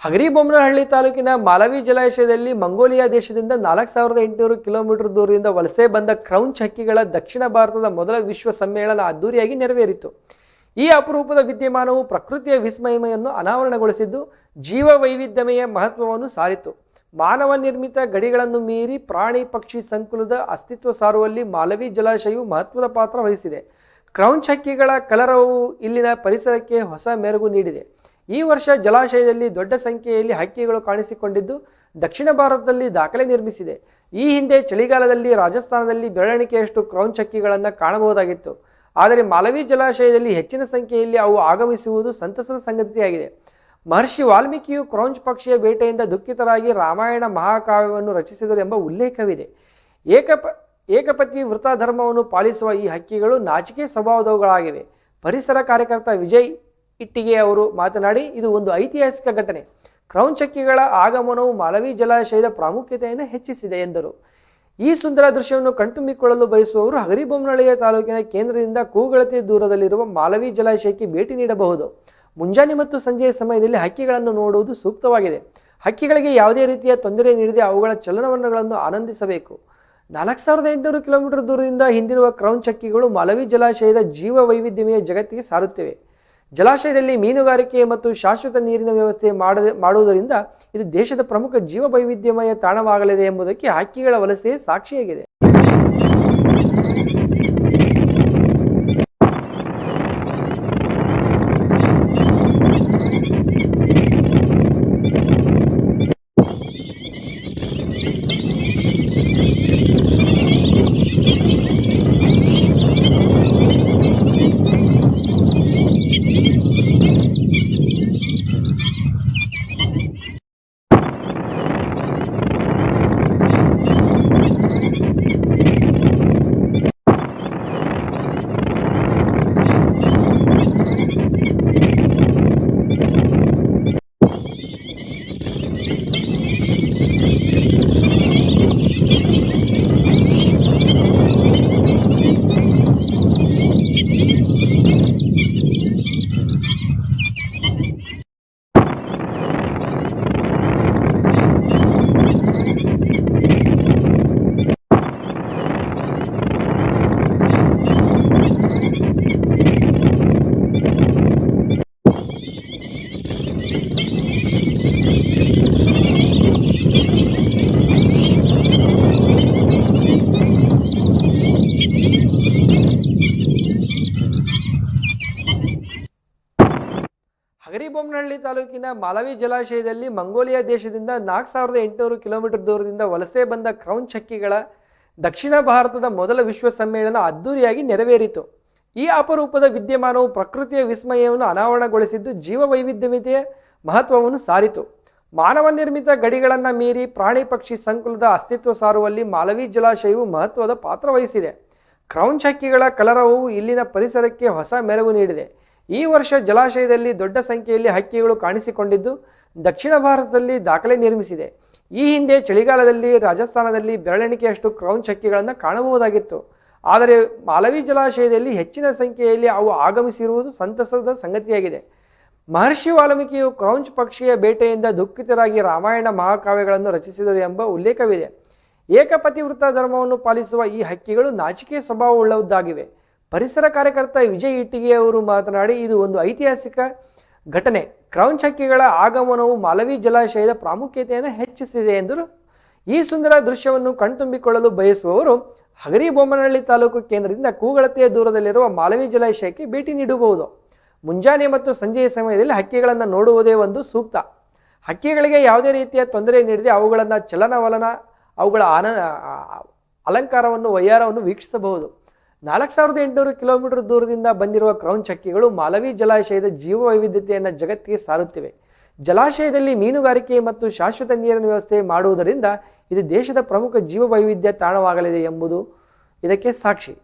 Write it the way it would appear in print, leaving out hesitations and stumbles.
ಹಗರಿಬೊಮ್ಮನಹಳ್ಳಿ ತಾಲೂಕಿನ ಮಾಲವಿ ಜಲಾಶಯದಲ್ಲಿ ಮಂಗೋಲಿಯಾ ದೇಶದಿಂದ 4800 ಕಿಲೋಮೀಟರ್ ದೂರದಿಂದ ವಲಸೆ ಬಂದ ಕ್ರೌಂಚ್ ಹಕ್ಕಿಗಳ ದಕ್ಷಿಣ ಭಾರತದ ಮೊದಲ ವಿಶ್ವ ಸಮ್ಮೇಳನ ಅದ್ದೂರಿಯಾಗಿ ನೆರವೇರಿತು. ಈ ಅಪರೂಪದ ವಿದ್ಯಮಾನವು ಪ್ರಕೃತಿಯ ವಿಸ್ಮಯವನ್ನು ಅನಾವರಣಗೊಳಿಸಿದ್ದು, ಜೀವ ವೈವಿಧ್ಯಮಯ ಮಹತ್ವವನ್ನು ಸಾರಿತು. ಮಾನವ ನಿರ್ಮಿತ ಗಡಿಗಳನ್ನು ಮೀರಿ ಪ್ರಾಣಿ ಪಕ್ಷಿ ಸಂಕುಲದ ಅಸ್ತಿತ್ವ ಸಾರುವಲ್ಲಿ ಮಾಲವಿ ಜಲಾಶಯವು ಮಹತ್ವದ ಪಾತ್ರ ವಹಿಸಿದೆ. ಕ್ರೌಂಚ್ ಹಕ್ಕಿಗಳ ಕಲರವವು ಇಲ್ಲಿನ ಪರಿಸರಕ್ಕೆ ಹೊಸ ಮೆರುಗು ನೀಡಿದೆ. ಈ ವರ್ಷ ಜಲಾಶಯದಲ್ಲಿ ದೊಡ್ಡ ಸಂಖ್ಯೆಯಲ್ಲಿ ಹಕ್ಕಿಗಳು ಕಾಣಿಸಿಕೊಂಡಿದ್ದು, ದಕ್ಷಿಣ ಭಾರತದಲ್ಲಿ ದಾಖಲೆ ನಿರ್ಮಿಸಿದೆ. ಈ ಹಿಂದೆ ಚಳಿಗಾಲದಲ್ಲಿ ರಾಜಸ್ಥಾನದಲ್ಲಿ ಬೆರಳೆಣಿಕೆಯಷ್ಟು ಕ್ರೌಂಚ್ ಹಕ್ಕಿಗಳನ್ನು ಕಾಣಬಹುದಾಗಿತ್ತು. ಆದರೆ ಮಾಲವಿ ಜಲಾಶಯದಲ್ಲಿ ಹೆಚ್ಚಿನ ಸಂಖ್ಯೆಯಲ್ಲಿ ಅವು ಆಗಮಿಸುವುದು ಸಂತಸದ ಸಂಗತಿಯಾಗಿದೆ. ಮಹರ್ಷಿ ವಾಲ್ಮೀಕಿಯು ಕ್ರೌಂಚ್ ಪಕ್ಷಿಯ ಬೇಟೆಯಿಂದ ದುಃಖಿತರಾಗಿ ರಾಮಾಯಣ ಮಹಾಕಾವ್ಯವನ್ನು ರಚಿಸಿದರು ಎಂಬ ಉಲ್ಲೇಖವಿದೆ. ಏಕಪತಿ ವೃತ ಧರ್ಮವನ್ನು ಪಾಲಿಸುವ ಈ ಹಕ್ಕಿಗಳು ನಾಚಿಕೆ ಸ್ವಭಾವದವುಗಳಾಗಿವೆ. ಪರಿಸರ ಕಾರ್ಯಕರ್ತ ವಿಜಯ್ ಇಟ್ಟಿಗೆ ಅವರು ಮಾತನಾಡಿ, ಇದು ಒಂದು ಐತಿಹಾಸಿಕ ಘಟನೆ. ಕ್ರೌಂಚ್ ಹಕ್ಕಿಗಳ ಆಗಮನವು ಮಾಲವಿ ಜಲಾಶಯದ ಪ್ರಾಮುಖ್ಯತೆಯನ್ನು ಹೆಚ್ಚಿಸಿದೆ ಎಂದರು. ಈ ಸುಂದರ ದೃಶ್ಯವನ್ನು ಕಣ್ತುಂಬಿಕೊಳ್ಳಲು ಬಯಸುವವರು ಹಗರಿಬೊಮ್ಮನಹಳ್ಳಿಯ ತಾಲೂಕಿನ ಕೇಂದ್ರದಿಂದ ಕೂಗಳತೆ ದೂರದಲ್ಲಿರುವ ಮಾಲವಿ ಜಲಾಶಯಕ್ಕೆ ಭೇಟಿ ನೀಡಬಹುದು. ಮುಂಜಾನೆ ಮತ್ತು ಸಂಜೆಯ ಸಮಯದಲ್ಲಿ ಹಕ್ಕಿಗಳನ್ನು ನೋಡುವುದು ಸೂಕ್ತವಾಗಿದೆ. ಹಕ್ಕಿಗಳಿಗೆ ಯಾವುದೇ ರೀತಿಯ ತೊಂದರೆ ನೀಡದೆ ಅವುಗಳ ಚಲನವಲನಗಳನ್ನು ಆನಂದಿಸಬೇಕು. 4800 ಕಿಲೋಮೀಟರ್ ದೂರದಿಂದ ಹಿಂದಿರುವ ಕ್ರೌಂಚ್ ಹಕ್ಕಿಗಳು ಮಾಲವಿ ಜಲಾಶಯದ ಜೀವ ವೈವಿಧ್ಯಮಯ ಜಗತ್ತಿಗೆ ಸಾರುತ್ತಿವೆ. ಜಲಾಶಯದಲ್ಲಿ ಮೀನುಗಾರಿಕೆ ಮತ್ತು ಶಾಶ್ವತ ನೀರಿನ ವ್ಯವಸ್ಥೆ ಮಾಡುವುದರಿಂದ ಇದು ದೇಶದ ಪ್ರಮುಖ ಜೀವ ವೈವಿಧ್ಯಮಯ ತಾಣವಾಗಲಿದೆ ಎಂಬುದಕ್ಕೆ ಹಕ್ಕಿಗಳ ವಲಸೆ ಸಾಕ್ಷಿಯಾಗಿದೆ. ಹಗರಿಬೊಮ್ಮನಹಳ್ಳಿ ತಾಲೂಕಿನ ಮಾಲವಿ ಜಲಾಶಯದಲ್ಲಿ ಮಂಗೋಲಿಯಾ ದೇಶದಿಂದ 4800 ಕಿಲೋಮೀಟರ್ ದೂರದಿಂದ ವಲಸೆ ಬಂದ ಕ್ರೌಂಚ್ ಹಕ್ಕಿಗಳ ದಕ್ಷಿಣ ಭಾರತದ ಮೊದಲ ವಿಶ್ವ ಸಮ್ಮೇಳನ ಅದ್ದೂರಿಯಾಗಿ ನೆರವೇರಿತು. ಈ ಅಪರೂಪದ ವಿದ್ಯಮಾನವು ಪ್ರಕೃತಿಯ ವಿಸ್ಮಯವನ್ನು ಅನಾವರಣಗೊಳಿಸಿದ್ದು, ಜೀವ ವೈವಿಧ್ಯತೆಯ ಮಹತ್ವವನ್ನು ಸಾರಿತು. ಮಾನವ ನಿರ್ಮಿತ ಗಡಿಗಳನ್ನು ಮೀರಿ ಪ್ರಾಣಿ ಪಕ್ಷಿ ಸಂಕುಲದ ಅಸ್ತಿತ್ವ ಸಾರುವಲ್ಲಿ ಮಾಲವಿ ಜಲಾಶಯವು ಮಹತ್ವದ ಪಾತ್ರ ವಹಿಸಿದೆ. ಕ್ರೌಂಚ್ ಹಕ್ಕಿಗಳ ಕಲರವವು ಇಲ್ಲಿನ ಪರಿಸರಕ್ಕೆ ಹೊಸ ಮೆರುಗು ನೀಡಿದೆ. ಈ ವರ್ಷ ಜಲಾಶಯದಲ್ಲಿ ದೊಡ್ಡ ಸಂಖ್ಯೆಯಲ್ಲಿ ಹಕ್ಕಿಗಳು ಕಾಣಿಸಿಕೊಂಡಿದ್ದು, ದಕ್ಷಿಣ ಭಾರತದಲ್ಲಿ ದಾಖಲೆ ನಿರ್ಮಿಸಿದೆ. ಈ ಹಿಂದೆ ಚಳಿಗಾಲದಲ್ಲಿ ರಾಜಸ್ಥಾನದಲ್ಲಿ ಬೆರಳೆಣಿಕೆಯಷ್ಟು ಕ್ರೌಂಚ್ ಹಕ್ಕಿಗಳನ್ನು ಕಾಣಬಹುದಾಗಿತ್ತು. ಆದರೆ ಮಾಲವಿ ಜಲಾಶಯದಲ್ಲಿ ಹೆಚ್ಚಿನ ಸಂಖ್ಯೆಯಲ್ಲಿ ಅವು ಆಗಮಿಸಿರುವುದು ಸಂತಸದ ಸಂಗತಿಯಾಗಿದೆ. ಮಹರ್ಷಿ ವಾಲ್ಮೀಕಿಯು ಕ್ರೌಂಚ್ ಪಕ್ಷಿಯ ಬೇಟೆಯಿಂದ ದುಃಖಿತರಾಗಿ ರಾಮಾಯಣ ಮಹಾಕಾವ್ಯಗಳನ್ನು ರಚಿಸಿದರು ಎಂಬ ಉಲ್ಲೇಖವಿದೆ. ಏಕಪತಿವೃತ ಧರ್ಮವನ್ನು ಪಾಲಿಸುವ ಈ ಹಕ್ಕಿಗಳು ನಾಚಿಕೆ ಸ್ವಭಾವವುಳ್ಳದ್ದಾಗಿವೆ. ಪರಿಸರ ಕಾರ್ಯಕರ್ತ ವಿಜಯ್ ಇಟ್ಟಿಗೆ ಅವರು ಮಾತನಾಡಿ, ಇದು ಒಂದು ಐತಿಹಾಸಿಕ ಘಟನೆ. ಕ್ರೌಂಚ್ ಹಕ್ಕಿಗಳ ಆಗಮನವು ಮಾಲವಿ ಜಲಾಶಯದ ಪ್ರಾಮುಖ್ಯತೆಯನ್ನು ಹೆಚ್ಚಿಸಿದೆ ಎಂದರು. ಈ ಸುಂದರ ದೃಶ್ಯವನ್ನು ಕಣ್ತುಂಬಿಕೊಳ್ಳಲು ಬಯಸುವವರು ಹಗರಿಬೊಮ್ಮನಹಳ್ಳಿ ತಾಲೂಕು ಕೇಂದ್ರದಿಂದ ಕೂಗಳತೆಯ ದೂರದಲ್ಲಿರುವ ಮಾಲವಿ ಜಲಾಶಯಕ್ಕೆ ಭೇಟಿ ನೀಡಬಹುದು. ಮುಂಜಾನೆ ಮತ್ತು ಸಂಜೆಯ ಸಮಯದಲ್ಲಿ ಹಕ್ಕಿಗಳನ್ನು ನೋಡುವುದೇ ಒಂದು ಸೂಕ್ತ. ಹಕ್ಕಿಗಳಿಗೆ ಯಾವುದೇ ರೀತಿಯ ತೊಂದರೆ ನೀಡದೆ ಅವುಗಳನ್ನು ಚಲನವಲನ, ಅವುಗಳ ಅಲಂಕಾರವನ್ನು, ವಯ್ಯಾರವನ್ನು ವೀಕ್ಷಿಸಬಹುದು. 4800 ಕಿಲೋಮೀಟರ್ ದೂರದಿಂದ ಬಂದಿರುವ ಕ್ರೌಂಚ್ ಹಕ್ಕಿಗಳು ಮಾಲವಿ ಜಲಾಶಯದ ಜೀವ ವೈವಿಧ್ಯತೆಯನ್ನು ಜಗತ್ತಿಗೆ ಸಾರುತ್ತಿವೆ. ಜಲಾಶಯದಲ್ಲಿ ಮೀನುಗಾರಿಕೆ ಮತ್ತು ಶಾಶ್ವತ ನೀರಿನ ವ್ಯವಸ್ಥೆ ಮಾಡುವುದರಿಂದ ಇದು ದೇಶದ ಪ್ರಮುಖ ಜೀವ ವೈವಿಧ್ಯ ತಾಣವಾಗಲಿದೆ ಎಂಬುದು ಇದಕ್ಕೆ ಸಾಕ್ಷಿ.